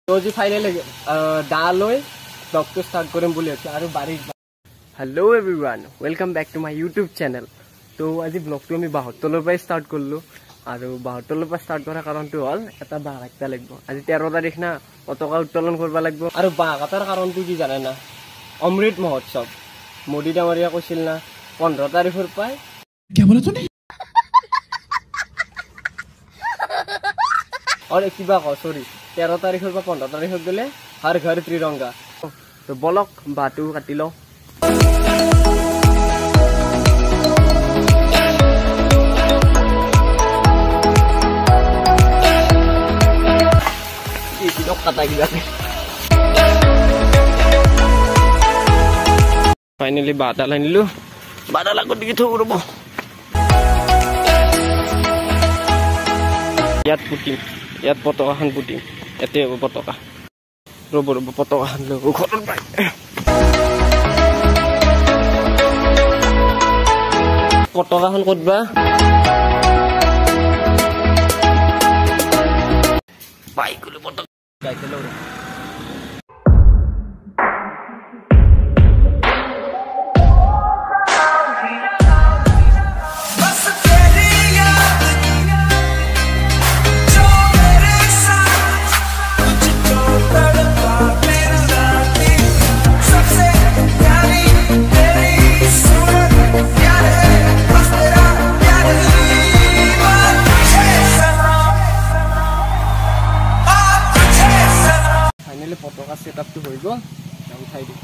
तो जी फाइनली दाल ब्लॉग तो स्टार्ट करें बोले hello everyone welcome back to my YouTube channel. तो आज ब्लॉग तो आम बाहत्तर पर स्टार्ट करलो और बाहत्तर पर स्टार्ट करार कारण तो हल एट बाघ काटता लगे। आज 13 तारीख ना पताका उत्तोलन करवा लगे और बाघ कटार कारण तो कि जाने ना अमृत महोत्सव मोदी डांगरिया कैसिल ना 15 तारीखर पाए क्या बोला तूने और क्या सॉरी 13 तारीखर 15 तारीख गले हर घर त्रिरंगा। तो बोलक बाटू काटी लो फाइनली बादाल आनिलो बादाल आगत दिखि थौ रब यात पुटिम यात पताकाखान पुटिम एते हब पताका रब रब पताकाखान लो घरत पाय पताकाखान कतबा पाय गलो पताका गाइते लो पताका सेटअप तो हो गल उठाई दी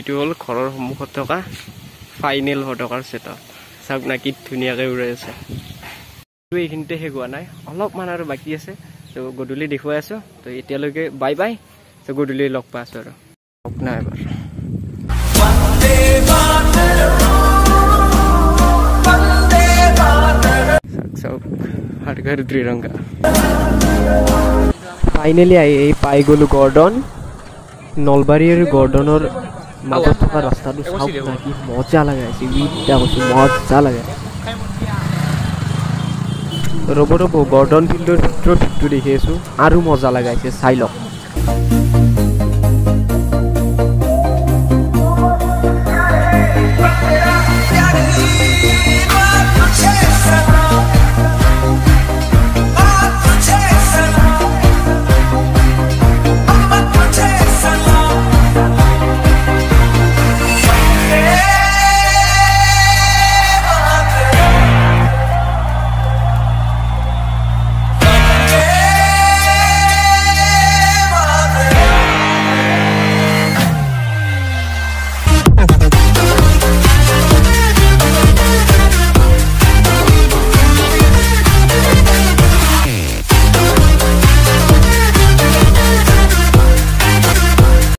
এইটো হল ঘৰৰ সন্মুখত থকা ফাইনেল পতাকাৰ সেটআপ সব নাকি ধুনিয়াকৈ উৰাই আছে। তো এইখিনিতে শেষ হোৱা নাই অলপমান আৰু বাকি আছে। তো গধূলি দেখুৱাই আছো। তো এতিয়ালৈকে বাই বাই। তো গধূলি লগ পাই আছো আৰু লগ নাই এবাৰ हर घर त्रिरंगा फाइनली आई पाई गलो गॉर्डन नलबारीर गॉर्डनर মাজত থকা ৰাস্তাটো চাওক না কি মজা লাগাইছে বিটা কৈছো মজা লাগে। ৰব ৰব গৰ্ডন ফিল্ডৰ ভিতৰটো দেখি আছো আৰু মজা লাগাইছে চাই লওক। Yeah.